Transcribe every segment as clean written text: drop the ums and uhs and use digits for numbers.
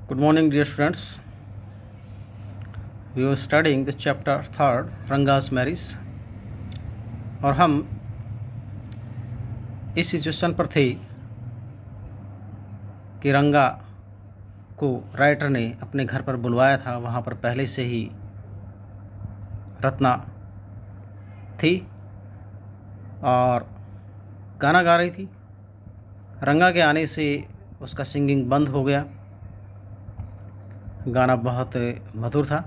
Good morning, dear students. We were studying the chapter third, Ranga's Marriage, और हम इस situation पर थे कि रंगा को राइटर ने अपने घर पर बुलवाया था। वहाँ पर पहले से ही रत्ना थी और गाना गा रही थी। रंगा के आने से उसका सिंगिंग बंद हो गया। गाना बहुत मधुर था,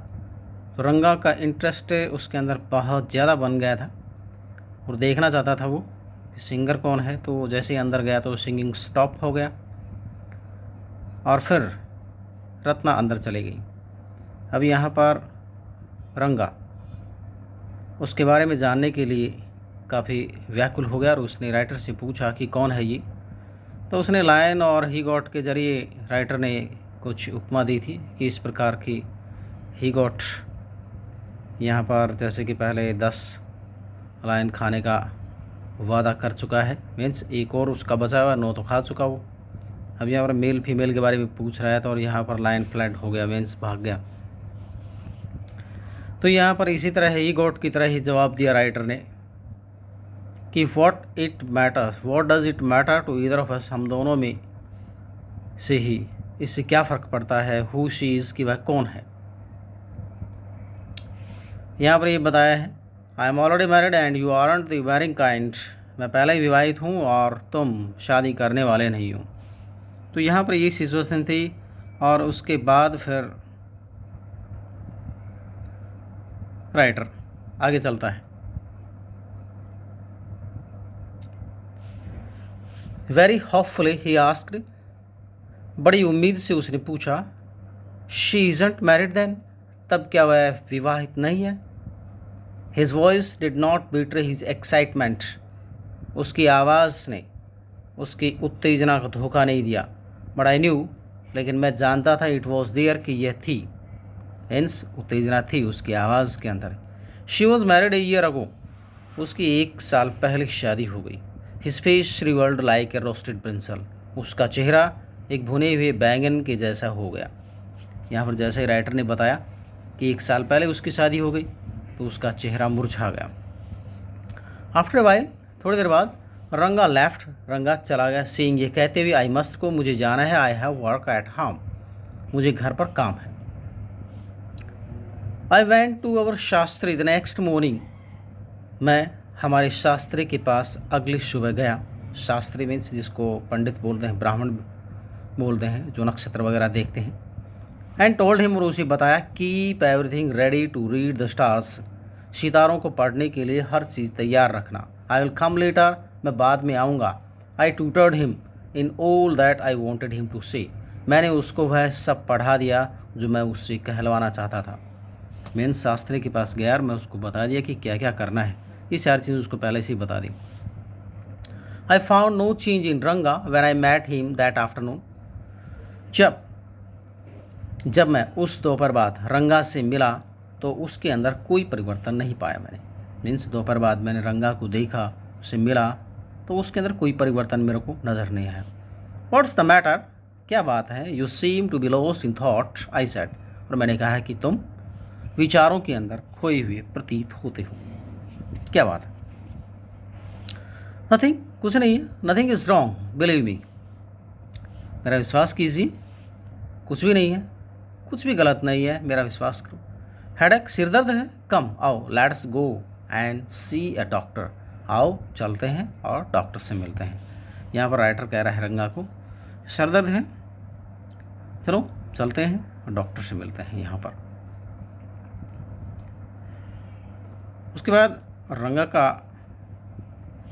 तो रंगा का इंटरेस्ट उसके अंदर बहुत ज़्यादा बन गया था और देखना चाहता था वो कि सिंगर कौन है। तो जैसे ही अंदर गया तो सिंगिंग स्टॉप हो गया और फिर रत्ना अंदर चली गई। अब यहाँ पर रंगा उसके बारे में जानने के लिए काफ़ी व्याकुल हो गया और उसने राइटर से पूछा कि कौन है ये। तो उसने लायन और ही गॉट के ज़रिए राइटर ने कुछ उपमा दी थी कि इस प्रकार की ही गॉट यहाँ पर जैसे कि पहले 10 लायन खाने का वादा कर चुका है, मीन्स एक और उसका बचा हुआ, 9 तो खा चुका वो। अब यहाँ पर मेल फीमेल के बारे में पूछ रहा है तो और यहाँ पर लायन फ्लैट हो गया, मीन्स भाग गया। तो यहाँ पर इसी तरह ही गॉट की तरह ही जवाब दिया राइटर ने कि what does it matter to either of us, हम दोनों में से ही इससे क्या फ़र्क पड़ता है हु शी इज़, कि वह कौन है। यहाँ पर ये बताया है I am already married and you aren't the marrying kind, मैं पहले ही विवाहित हूँ और तुम शादी करने वाले नहीं हो। तो यहाँ पर ये सिचुएशन थी और उसके बाद फिर राइटर आगे चलता है। वेरी होपफुली ही आस्क्ड, बड़ी उम्मीद से उसने पूछा, शी इज़ंट मैरिड देन, तब क्या वह विवाहित नहीं है। His voice did not betray his excitement, उसकी आवाज़ ने उसकी उत्तेजना को धोखा नहीं दिया। बट आई न्यू, लेकिन मैं जानता था, इट वॉज देयर, कि यह थी, मीन्स उत्तेजना थी उसकी आवाज़ के अंदर। She was married a year ago, उसकी 1 साल पहले शादी हो गई। His face rivelled like a roasted brinjal, उसका चेहरा एक भुने हुए बैंगन के जैसा हो गया। यहाँ पर जैसे ही राइटर ने बताया कि 1 साल पहले उसकी शादी हो गई तो उसका चेहरा मुरझा गया। आफ्टर वाइल, थोड़ी देर बाद, रंगा लेफ्ट, रंगा चला गया, सीइंग, ये कहते हुए, आई मस्ट को, मुझे जाना है, I have work at home, मुझे घर पर काम है। I went to our Shastri the next morning, मैं हमारे शास्त्री के पास अगली सुबह गया। शास्त्री मीन्स जिसको पंडित बोलते हैं, ब्राह्मण बोलते हैं, जो नक्षत्र वगैरह देखते हैं। एंड टोल्ड हिम, और उसे बताया, keep everything ready to read the stars, सितारों को पढ़ने के लिए हर चीज़ तैयार रखना। आई विल कम लेटर, मैं बाद में आऊँगा। I tutored him in all that I wanted him to say, मैंने उसको वह सब पढ़ा दिया जो मैं उससे कहलवाना चाहता था। मीन्स शास्त्री के पास गया और मैं उसको बता दिया कि क्या क्या करना है, ये 4 चीज़ उसको पहले से ही बता दी। I found no change in Ranga when I met him that afternoon, जब मैं उस दोपहर बाद रंगा से मिला तो उसके अंदर कोई परिवर्तन नहीं पाया मैंने। मीन्स दोपहर बाद मैंने रंगा को देखा, उसे मिला तो उसके अंदर कोई परिवर्तन मेरे को नज़र नहीं आया। व्हाट्स द मैटर, क्या बात है। You seem to be lost in thought, I said, और मैंने कहा कि तुम विचारों के अंदर खोए हुए प्रतीत होते हो। क्या बात है। नथिंग, कुछ नहीं है। Nothing is wrong, believe me, मेरा विश्वास कीजिए, कुछ भी नहीं है, कुछ भी गलत नहीं है, मेरा विश्वास करो। हेडेक, सिरदर्द है, कम आओ, let's go and see a doctor, आओ चलते हैं और डॉक्टर से मिलते हैं। यहाँ पर राइटर कह रहा है रंगा को, सिरदर्द है, चलो चलते हैं और डॉक्टर से मिलते हैं यहाँ पर। उसके बाद रंगा का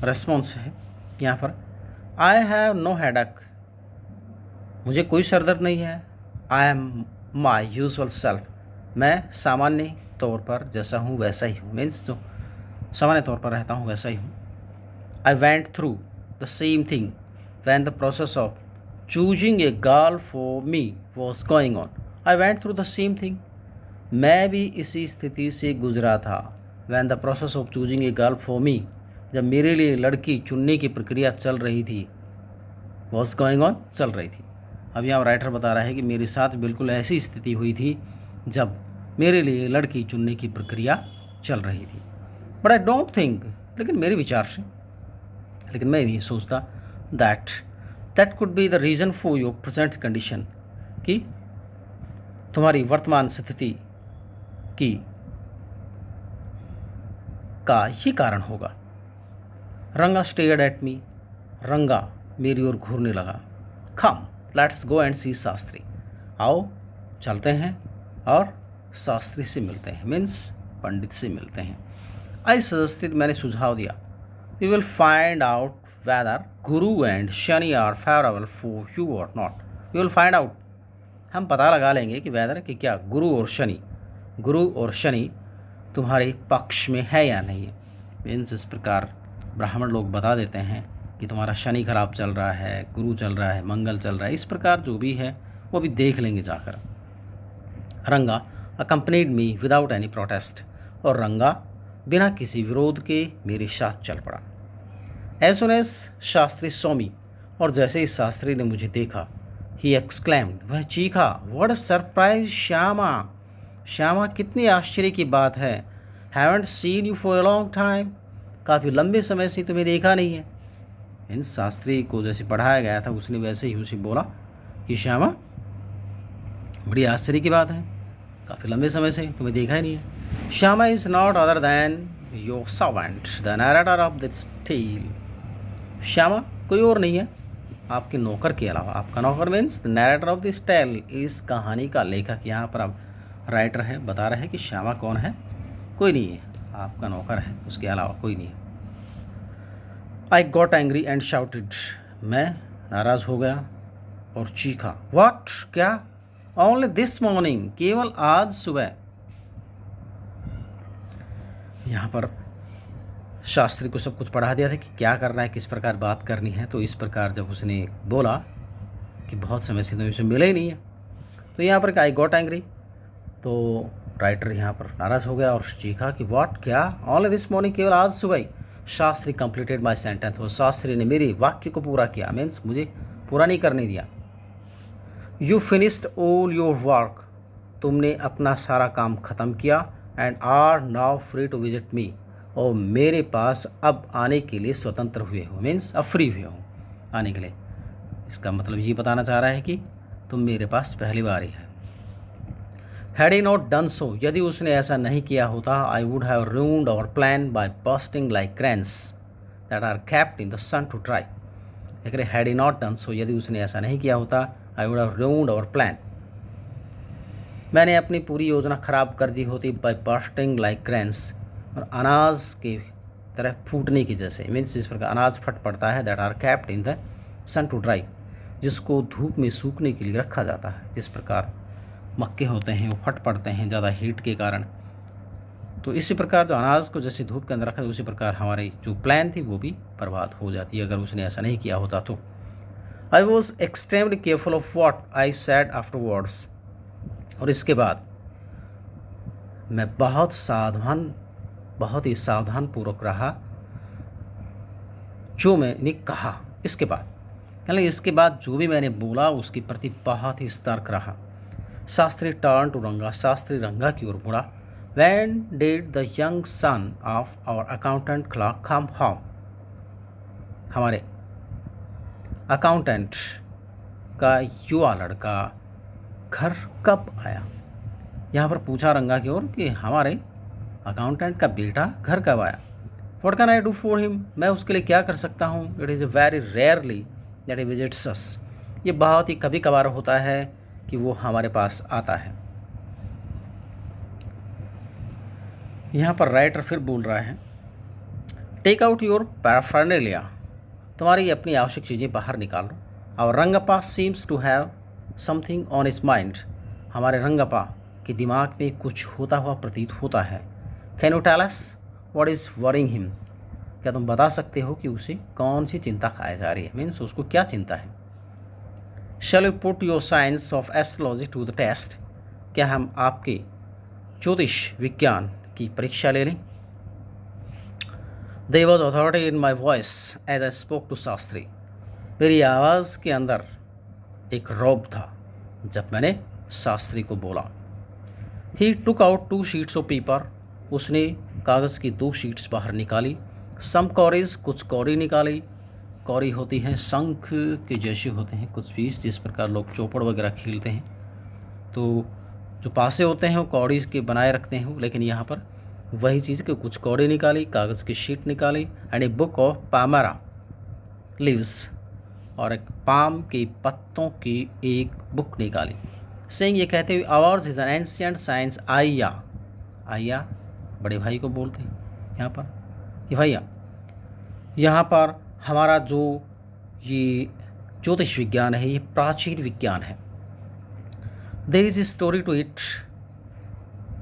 रेस्पॉन्स है यहाँ पर, आई हैव नो हेडेक, मुझे कोई सरदर्द नहीं है। I am my usual self, मैं सामान्य तौर पर जैसा हूँ वैसा ही हूँ, मीन्स जो सामान्य तौर पर रहता हूँ वैसा ही हूँ। I went through the same thing when the process of choosing a girl for me was going on, I went through the same thing, मैं भी इसी स्थिति से गुजरा था। When the process of choosing a girl for me, जब मेरे लिए लड़की चुनने की प्रक्रिया चल रही थी, वॉज गोइंग ऑन, चल रही थी। अब यहाँ राइटर बता रहा है कि मेरे साथ बिल्कुल ऐसी स्थिति हुई थी जब मेरे लिए लड़की चुनने की प्रक्रिया चल रही थी। बट आई डोंट थिंक, लेकिन मेरे विचार से, लेकिन मैं नहीं सोचता that that could be the reason for your present condition, कि तुम्हारी वर्तमान स्थिति की का ही कारण होगा। रंगा स्टेयर्ड एट मी, रंगा मेरी ओर घूरने लगा। कम लेट्स गो एंड सी शास्त्री, आओ चलते हैं और शास्त्री से मिलते हैं, मीन्स पंडित से मिलते हैं। आई सजेस्टेड, मैंने सुझाव दिया। We will find out whether Guru and Shani are favourable for you और not. We will find out, हम पता लगा लेंगे कि वेदर कि क्या गुरु और शनि तुम्हारे पक्ष में है या नहीं है। मीन्स इस प्रकार ब्राह्मण लोग बता देते हैं कि तुम्हारा शनि खराब चल रहा है, गुरु चल रहा है, मंगल चल रहा है, इस प्रकार जो भी है वो भी देख लेंगे जाकर। रंगा accompanied me without any protest, और रंगा बिना किसी विरोध के मेरे साथ चल पड़ा। एज सुन एज शास्त्री सौमी, और जैसे ही शास्त्री ने मुझे देखा, ही एक्सक्लेम्ड, वह चीखा, what a surprise Shyama, Shyama कितनी आश्चर्य की बात है। Haven't seen you for a long time, काफ़ी लंबे समय से तुम्हें देखा नहीं है। इन शास्त्री को जैसे पढ़ाया गया था उसने वैसे ही उसे बोला कि श्यामा बड़ी आश्चर्य की बात है, काफ़ी लंबे समय से तुम्हें देखा ही नहीं है। Shyama is not other than your servant the narrator of this tale, Shyama कोई और नहीं है आपके नौकर के अलावा। आपका नौकर means the narrator of this tale, इस कहानी का लेखक। यहाँ पर अब राइटर है, बता रहे हैं कि श्यामा कौन है, कोई नहीं है, आपका नौकर है, उसके अलावा कोई नहीं है। I got angry and shouted, मैं नाराज़ हो गया और चीखा, व्हाट, क्या, ओनली दिस मॉर्निंग, केवल आज सुबह। यहाँ पर शास्त्री को सब कुछ पढ़ा दिया था कि क्या करना है, किस प्रकार बात करनी है। तो इस प्रकार जब उसने बोला कि बहुत समय से तो इसे मिले ही नहीं है, तो यहाँ पर आई गॉट एंग्री, तो राइटर यहाँ पर नाराज़ हो गया और चीखा कि व्हाट, क्या, ओनली दिस मॉर्निंग, केवल आज सुबह। शास्त्री कंप्लीटेड माई सेंटेंस, और शास्त्री ने मेरे वाक्य को पूरा किया, मीन्स मुझे पूरा नहीं करने दिया। You finished all your work, तुमने अपना सारा काम ख़त्म किया। And are now free to visit me, और मेरे पास अब आने के लिए स्वतंत्र हुए हो, मीन्स अब फ्री हुए हो आने के लिए। इसका मतलब ये बताना चाह रहा है कि तुम मेरे पास पहली बार ही है। Had he not done so, यदि उसने ऐसा नहीं किया होता, I would have ruined our plan by bursting like grains that are kept in the sun to dry. देख रहे, had he not done so, यदि उसने ऐसा नहीं किया होता, I would have ruined our plan, मैंने अपनी पूरी योजना ख़राब कर दी होती, बाय बस्टिंग लाइक क्रैंस, और अनाज के तरह फूटने की जैसे, मीन्स इस प्रकार अनाज फट पड़ता है, that are kept in the sun to dry, जिसको धूप में सूखने के लिए रखा जाता है। जिस प्रकार मक्के होते हैं वो फट पड़ते हैं ज़्यादा हीट के कारण, तो इसी प्रकार जो अनाज को जैसे धूप के अंदर रखा, उसी प्रकार हमारी जो प्लान थी वो भी बर्बाद हो जाती है अगर उसने ऐसा नहीं किया होता तो। I was extremely careful of what I sad afterwards, और इसके बाद मैं बहुत ही सावधान पूर्वक रहा जो मैंने कहा। इसके बाद यानी इसके बाद जो भी मैंने बोला उसके प्रति बहुत ही सतर्क रहा। शास्त्री टर्न टू रंगा, शास्त्री रंगा की ओर मुड़ा। When did the young son of our accountant clerk come home, हमारे अकाउंटेंट का युवा लड़का घर कब आया। यहाँ पर पूछा रंगा की ओर कि हमारे अकाउंटेंट का बेटा घर कब आया। What can I do for him, मैं उसके लिए क्या कर सकता हूँ। It is a very rarely that he visits us, ये बहुत ही कभी कभार होता है कि वो हमारे पास आता है। यहाँ पर राइटर फिर बोल रहा है, टेक आउट योर पैराफर्नेलिया, तुम्हारी अपनी आवश्यक चीज़ें बाहर निकाल लो। और Rangappa seems to have something on his mind, हमारे रंगप्पा के दिमाग में कुछ होता हुआ प्रतीत होता है। Can you tell us what is worrying him, क्या तुम बता सकते हो कि उसे कौन सी चिंता खाई जा रही है, मीन्स उसको क्या चिंता है। Shall you put your science of astrology to the test, क्या हम आपके ज्योतिष विज्ञान की परीक्षा ले लें। There was authority in my voice as I spoke to Shastri, मेरी आवाज़ के अंदर एक रौब था जब मैंने शास्त्री को बोला। He took out 2 sheets of paper, उसने कागज़ की 2 शीट्स बाहर निकाली। सम कौरीज, कुछ कौरी निकाली। कौरी होती हैं शंख के जैसे होते हैं कुछ पीस, जिस प्रकार लोग चौपड़ वगैरह खेलते हैं, तो जो पासे होते हैं वो कौड़ी के बनाए रखते हैं, लेकिन यहाँ पर वही चीज़ कि कुछ कौड़ी निकाली, कागज़ की शीट निकाली, and a book of palmyra leaves, और एक पाम के पत्तों की एक बुक निकाली। सेइंग, ये कहते हुए, hours is an ancient science. आइया, आइया बड़े भाई को बोलते हैं यहाँ पर, ये भैया यहाँ पर हमारा जो ये ज्योतिष विज्ञान है ये प्राचीन विज्ञान है। There is story to it,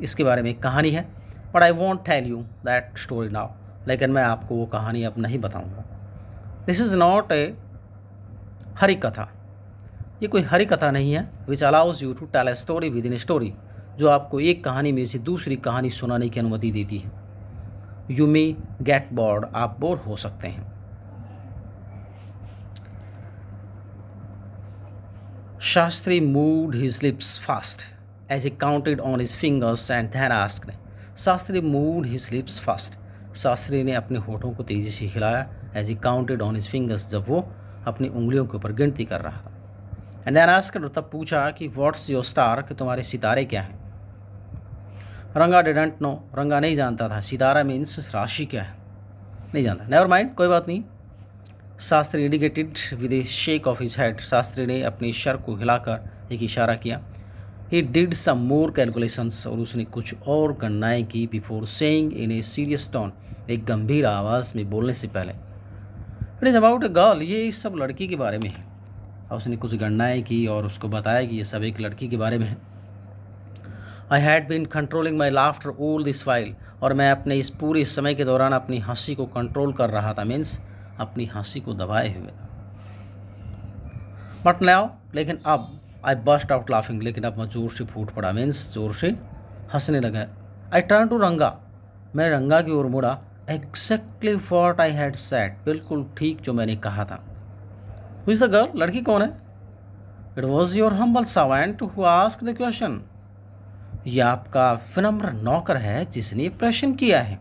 इसके बारे में एक कहानी है, but I won't tell you that story now, लेकिन मैं आपको वो कहानी अब नहीं बताऊंगा। This is not a Hari Katha, ये कोई हरि कथा नहीं है। Which allows you to tell a story within story, जो आपको एक कहानी में से दूसरी कहानी सुनाने की अनुमति देती है। यू मे गेट बोर्ड, आप बोर हो सकते हैं। Shastri moved his lips fast as he counted on his fingers and then asked. Shastri moved his lips fast. Shastri ने अपने होठों को तेजी से हिलाया as he counted on his fingers, जब वो अपनी उंगलियों के ऊपर गिनती कर रहा था। And then asked, और तब पूछा कि what's your star, कि तुम्हारे सितारे क्या हैं। रंगा didn't know, रंगा नहीं जानता था सितारा मीन्स राशि क्या है, नहीं जानता। नेवर माइंड, कोई बात नहीं। Shastri indicated with A shake of his head, Shastri ने अपने सर को हिलाकर एक इशारा किया। He did some more calculations, और उसने कुछ और गणनाएं की। Before saying in a serious tone, एक गंभीर आवाज़ में बोलने से पहले, it is about a girl, ये सब लड़की के बारे में है। और उसने कुछ गणनाएं की और उसको बताया कि ये सब एक लड़की के बारे में है। I had been controlling my laughter all this while, और मैं अपने इस पूरे समय के दौरान अपनी हंसी को कंट्रोल कर रहा था, मीन्स अपनी हंसी को दबाए हुए था। बट नाउ, लेकिन अब, आई बस्ट आउट लाफिंग, लेकिन अब मैं जोर से फूट पड़ा, मीन्स जोर से हंसने लगा। आई टर्न टू रंगा, मैं रंगा की ओर मुड़ा। Exactly what I had said, बिल्कुल ठीक जो मैंने कहा था। हु इज द गर्ल, लड़की कौन है। It was your humble servant who asked the question, यह आपका विनम्र नौकर है जिसने प्रश्न किया है।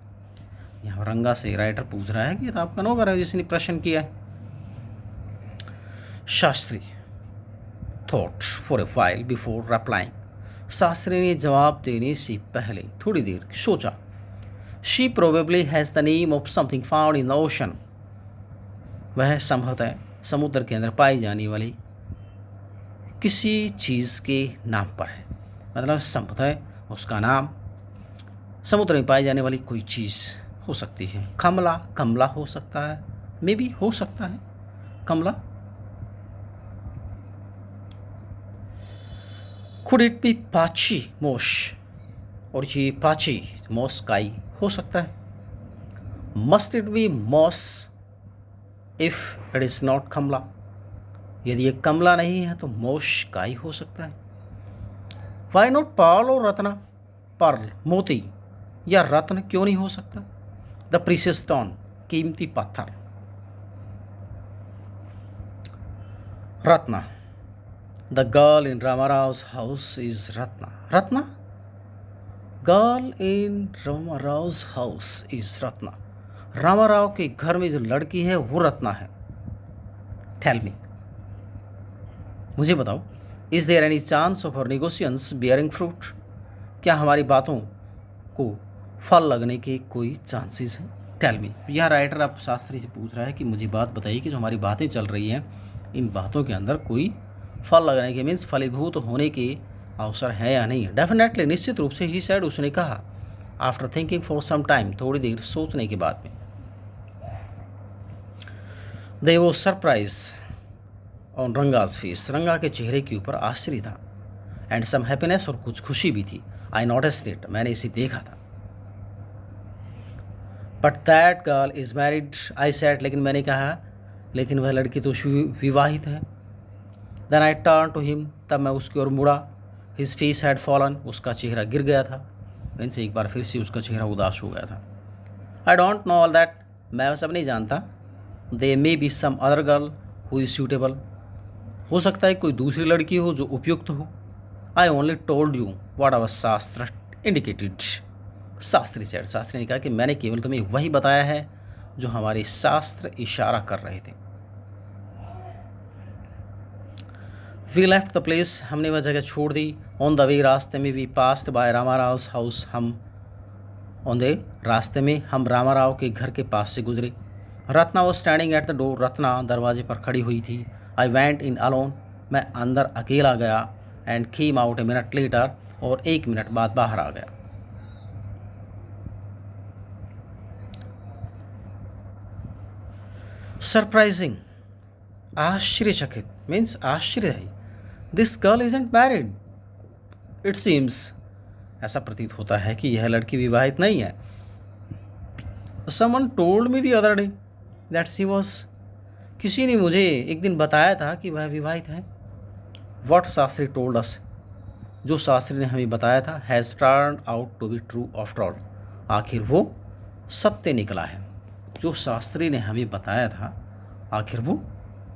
यहाँ रंगा से राइटर पूछ रहा है कि तो आपका नौकर है जिसने प्रश्न किया है। Shastri thought for a while before replying, Shastri ने जवाब देने से पहले थोड़ी देर सोचा। She probably has the name of something found in the ocean, वह संभवतः समुद्र के अंदर पाई जाने वाली किसी चीज़ के नाम पर है, मतलब संभवतः उसका नाम समुद्र में पाई जाने वाली कोई चीज़ हो सकती है। कमला, कमला हो सकता है, मे बी हो सकता है कमला। कुड इट बी पाची मोश, और ये पाची मोस काई हो सकता है। Must it be moss if it is not Kamala, यदि ये कमला नहीं है तो मोश काई हो सकता है। वाई नॉट पर्ल और रत्ना, पर्ल मोती या रत्न क्यों नहीं हो सकता। द प्रीशियस स्टोन, कीमती पत्थर। Ratna, the girl in Ramarao house is Ratna, Ratna, girl in Ramarao house is Ratna, Ramarao के घर में जो लड़की है वो रत्ना है। टेल मी, मुझे बताओ, is there any chance of our negotiations bearing fruit, क्या हमारी बातों को फल लगने के कोई चांसेस हैं। टेल मी, यह राइटर अब शास्त्री से पूछ रहा है कि मुझे बात बताइए कि जो हमारी बातें चल रही हैं इन बातों के अंदर कोई फल लगने के, मीन्स फलीभूत होने के अवसर है या नहीं। डेफिनेटली, निश्चित रूप से, ही सेड, उसने कहा। After thinking for some time, थोड़ी देर सोचने के बाद में। दे वो सरप्राइज ऑन रंगाज फेस, रंगा के चेहरे के ऊपर आश्चर्य था। एंड सम हैप्पीनेस, और कुछ खुशी भी थी। आई नोटिस्ड इट, मैंने इसे देखा था। But that girl is married, I said, लेकिन मैंने कहा, लेकिन वह लड़की तो विवाहित है। Then I turn to him, तब मैं उसकी ओर मुड़ा। हिज फेस हैड फॉलन, उसका चेहरा गिर गया था, इनसे एक बार फिर से उसका चेहरा उदास हो गया था। I don't know all that, मैं सब नहीं जानता। They may be some other girl who is suitable, हो सकता है कोई दूसरी लड़की हो जो उपयुक्त हो। I only told you what our shastra indicated. Shastri ने कहा कि मैंने केवल तुम्हें वही बताया है जो हमारे शास्त्र इशारा कर रहे थे। वी लेफ्ट द प्लेस, हमने वह जगह छोड़ दी। ऑन द वे, रास्ते में, we passed by Ramarao house, हम ऑन द रास्ते में हम रामाराव के घर के पास से गुजरे। Ratna was standing at the door, Ratna दरवाजे पर खड़ी हुई थी। आई वेंट इन अलोन, मैं अंदर अकेला गया। And came out a minute later, और 1 मिनट बाद बाहर आ गया। सरप्राइजिंग, आश्चर्यचकित, मीन्स आश्चर्य है। This girl isn't married, it seems, ऐसा प्रतीत होता है कि यह लड़की विवाहित नहीं है। Someone told me the other day that she was, किसी ने मुझे एक दिन बताया था कि वह विवाहित है। व्हाट शास्त्री टोल्ड अस, जो शास्त्री ने हमें बताया था, has turn out to be true after all, आखिर वो सत्य निकला है। जो शास्त्री ने हमें बताया था आखिर वो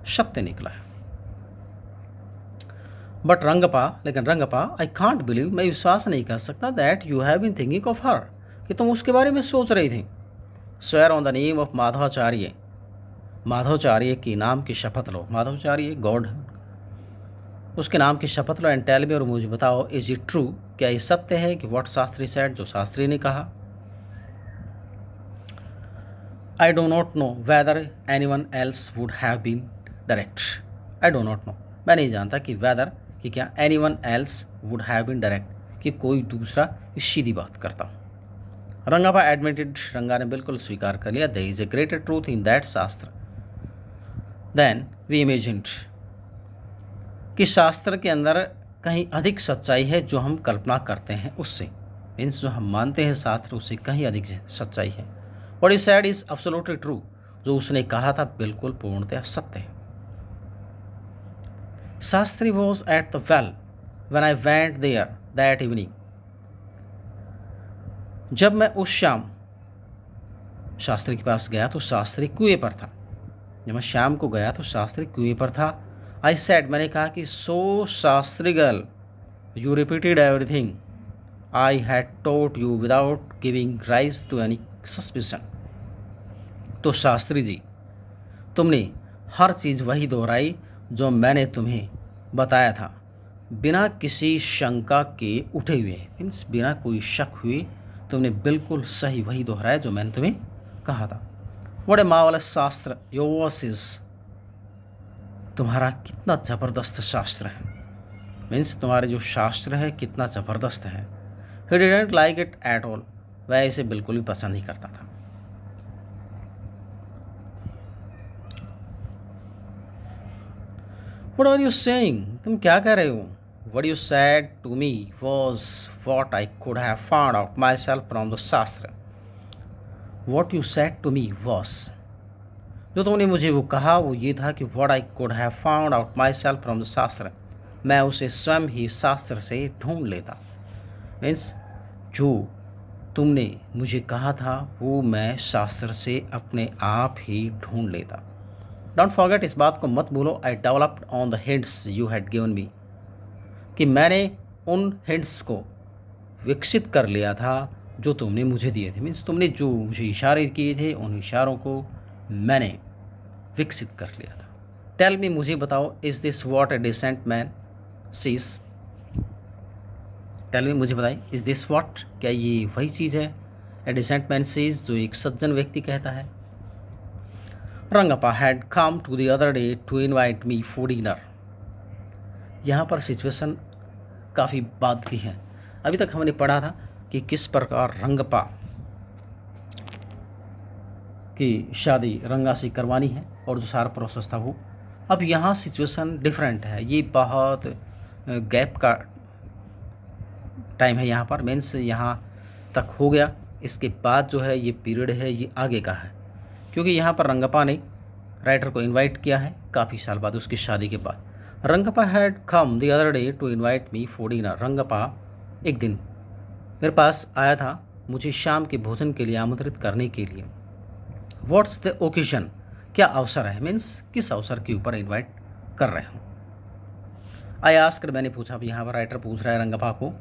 सत्य निकला है। बट रंगपा, लेकिन रंगपा, आई कांट बिलीव, मैं विश्वास नहीं कर सकता, that you have been thinking of her, कि तुम उसके बारे में सोच रही थी। Swear on the name of Madhvacharya, Madhvacharya के नाम की शपथ लो। माधवाचार्य गॉड, उसके नाम की शपथ लो। एंड टेल मी, और मुझे बताओ, इज इट ट्रू, क्या ये सत्य है कि व्हाट शास्त्री सेड, जो शास्त्री ने कहा। I do not know whether anyone else would have been direct. I do not know, मैं नहीं जानता कि वेदर, कि क्या anyone else would have been direct, कि कोई दूसरा सीधी बात करता। रंगप्पा एडमिटेड, रंगा ने बिल्कुल स्वीकार कर लिया, there is a greater truth in that shastra than we imagined, कि शास्त्र के अंदर कहीं अधिक सच्चाई है जो हम कल्पना करते हैं उससे, मीन्स जो हम मानते हैं शास्त्र उससे कहीं अधिक सच्चाई है। What he said is absolutely true, जो उसने कहा था बिल्कुल पूर्णतः सत्य है। Shastri was at the well when I went there that evening, जब मैं उस शाम शास्त्री के पास गया तो शास्त्री कुएं पर था। जब मैं शाम को गया तो शास्त्री कुएं पर था। आई सेड, मैंने कहा कि so Shastri girl, you repeated everything I had taught you without giving rise to any suspicion. तो शास्त्री जी, तुमने हर चीज़ वही दोहराई जो मैंने तुम्हें बताया था, बिना किसी शंका के उठे हुए, मीन्स बिना कोई शक हुए तुमने बिल्कुल सही वही दोहराया जो मैंने तुम्हें कहा था। व्हाट ए मार्वेलस शास्त्र योर्स इज, तुम्हारा कितना ज़बरदस्त शास्त्र है, मीन्स तुम्हारे जो शास्त्र है कितना ज़बरदस्त है। He didn't like it at all, वह इसे बिल्कुल भी पसंद नहीं करता था। What are you saying? तुम क्या कह रहे हो? What you said to me was what I could have found out myself from the Shastra. What you said to me was, जो तुमने मुझे वो कहा वो ये था कि what I could have found out myself from the Shastra, मैं उसे स्वयं ही शास्त्र से ढूंढ लेता। मीन्स जो तुमने मुझे कहा था वो मैं शास्त्र से अपने आप ही ढूंढ लेता। डोंट फॉरगेट, इस बात को मत भूलो, I developed on the hints you had given me, कि मैंने उन हिंट्स को विकसित कर लिया था जो तुमने मुझे दिए थे। मीन्स तुमने जो मुझे इशारे किए थे उन इशारों को मैंने विकसित कर लिया था। टेल मी, मुझे बताओ, is this what a decent man sees, tell me, मुझे बताइए, इज़ दिस व्हाट, क्या ये वही चीज़ है, ए डिसेंट मैन सीज, जो एक सज्जन व्यक्ति कहता है। Rangappa had come to the other day to invite me for dinner. यहाँ पर सिचुएशन काफ़ी बाद की है। अभी तक हमने पढ़ा था कि किस प्रकार रंगप्पा की शादी रंगा से करवानी है और जो सारा प्रोसेस था वो। अब यहाँ सिचुएशन डिफरेंट है, ये बहुत गैप का टाइम है यहाँ पर, मीन्स यहाँ तक हो गया, इसके बाद जो है ये पीरियड है ये आगे का है, क्योंकि यहाँ पर रंगप्पा ने राइटर को इनवाइट किया है काफ़ी साल बाद, उसकी शादी के बाद। Rangappa had come the other day to invite me for dinner, Rangappa एक दिन मेरे पास आया था मुझे शाम के भोजन के लिए आमंत्रित करने के लिए। व्हाट्स द ओकेजन, क्या अवसर है, मीन्स किस अवसर के ऊपर इनवाइट कर रहे हो। आई आस्क्ड, मैंने पूछा। अब यहाँ पर राइटर पूछ रहा है रंगप्पा को,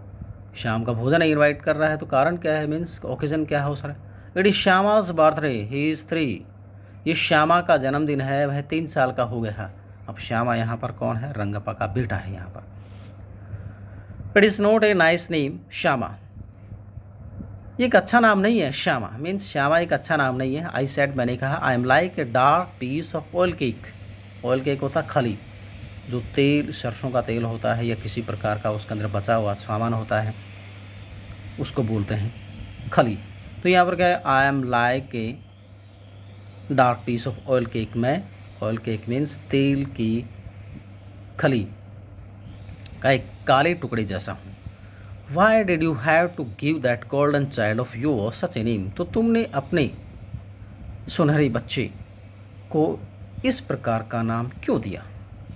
शाम का भोजन इनवाइट कर रहा है, तो कारण क्या है, मीन्स ओकेजन क्या है उस it is Shyama's birthday, he is 3। ये श्यामा का जन्मदिन है, वह 3 साल का हो गया है। अब श्यामा यहाँ पर कौन है, रंगप्पा का बेटा है यहाँ पर। It is not a nice name Shyama, ये एक अच्छा नाम नहीं है। श्यामा मीन्स श्यामा एक अच्छा नाम नहीं है। आई सेड, मैंने कहा, I am like a dark piece of oil cake. Oil cake होता खली, जो तेल, सरसों का तेल होता है या किसी प्रकार का उसके अंदर बचा हुआ सामान होता है, उसको बोलते हैं खली। तो यहाँ पर क्या है, I am like a dark piece of oil cake. मैं, ऑयल केक मीन्स तेल की खली का एक काले टुकड़े जैसा हूँ। Why did you have to give that golden child of your such a name, तो तुमने अपने सुनहरे बच्चे को इस प्रकार का नाम क्यों दिया।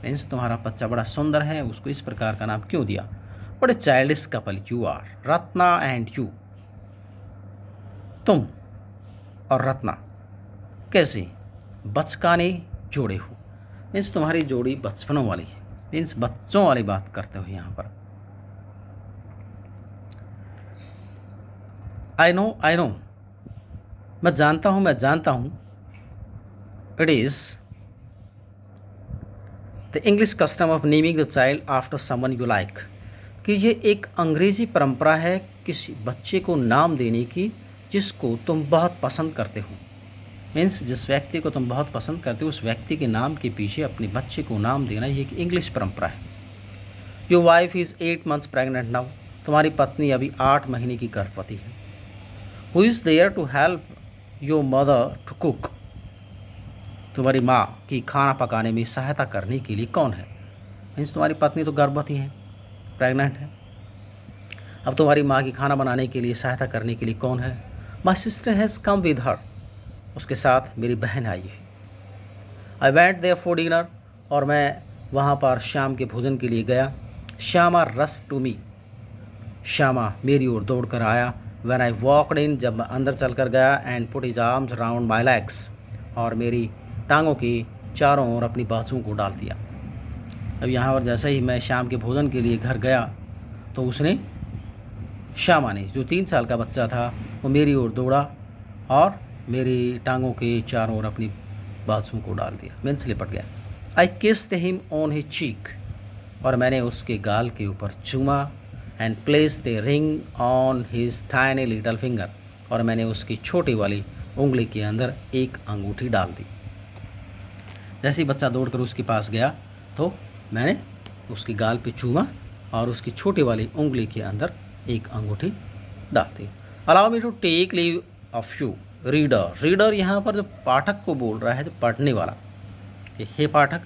मीन्स तुम्हारा बच्चा बड़ा सुंदर है, उसको इस प्रकार का नाम क्यों दिया। बड़े childish couple you are, Ratna and you, तुम और रत्ना कैसे बचकाने जोड़े हो। मीन्स तुम्हारी जोड़ी बचपनों वाली है, मीन्स बच्चों वाली बात करते हो यहाँ पर। आई नो, मैं जानता हूँ। It is the English custom of naming the child after someone you like, कि ये एक अंग्रेज़ी परंपरा है किसी बच्चे को नाम देने की जिसको तुम बहुत पसंद करते हो। मीन्स जिस व्यक्ति को तुम बहुत पसंद करते हो उस व्यक्ति के नाम के पीछे अपने बच्चे को नाम देना, ये एक इंग्लिश परंपरा है। Your wife is 8 months pregnant now, तुम्हारी पत्नी अभी 8 महीने की गर्भवती है। Who is there to help your mother to cook, तुम्हारी माँ की खाना पकाने में सहायता करने के लिए कौन है। मीन्स तुम्हारी पत्नी तो गर्भवती है, प्रेग्नेंट है, अब तुम्हारी माँ की खाना बनाने के लिए सहायता करने के लिए कौन है। My sister has come with her, उसके साथ मेरी बहन आई है। I went there for dinner, और मैं वहाँ पर शाम के भोजन के लिए गया। श्यामा रस टू मी, श्यामा मेरी ओर दौड़ कर आया। व्हेन आई वॉकड इन, जब मैं अंदर चल कर गया, and put his arms around my legs, और मेरी टांगों की चारों ओर अपनी बाजुओं को डाल दिया। अब यहाँ पर जैसे ही मैं शाम के भोजन के लिए घर गया तो उसने, श्यामा ने, जो 3 साल का बच्चा था, वो मेरी ओर दौड़ा और मेरी टांगों के चारों ओर अपनी बाजुओं को डाल दिया, मीन्स लिपट गया। I kissed him on his cheek, और मैंने उसके गाल के ऊपर चूमा। And placed a ring on his tiny little finger, और मैंने उसकी छोटी वाली उंगली के अंदर एक अंगूठी डाल दी। जैसे ही बच्चा दौड़कर उसके पास गया तो मैंने उसकी गाल पे चूमा और उसकी छोटी वाली उंगली के अंदर एक अंगूठी डाल दी। Allow me to take leave of you reader. Reader यहाँ पर जो पाठक को बोल रहा है, जो पढ़ने वाला, कि हे पाठक,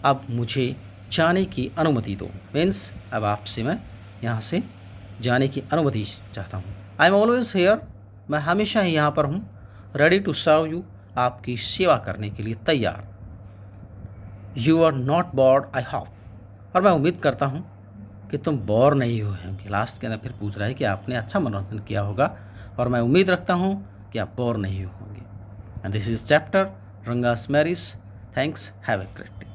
अब मुझे जाने की अनुमति दो। मीन्स अब आपसे मैं यहाँ से जाने की अनुमति चाहता हूँ। आई एम ऑलवेज हेयर, मैं हमेशा ही यहाँ पर हूँ। रेडी टू सर्व यू, आपकी सेवा करने के लिए तैयार। You are not bored I hope, और मैं उम्मीद करता हूँ कि तुम बोर नहीं हुए होंगे। लास्ट के अंदर फिर पूछ रहा है कि आपने अच्छा मनोरंजन किया होगा, और मैं उम्मीद रखता हूँ कि आप बोर नहीं होंगे। And this is chapter Ranga's marriage. Thanks, have a great day.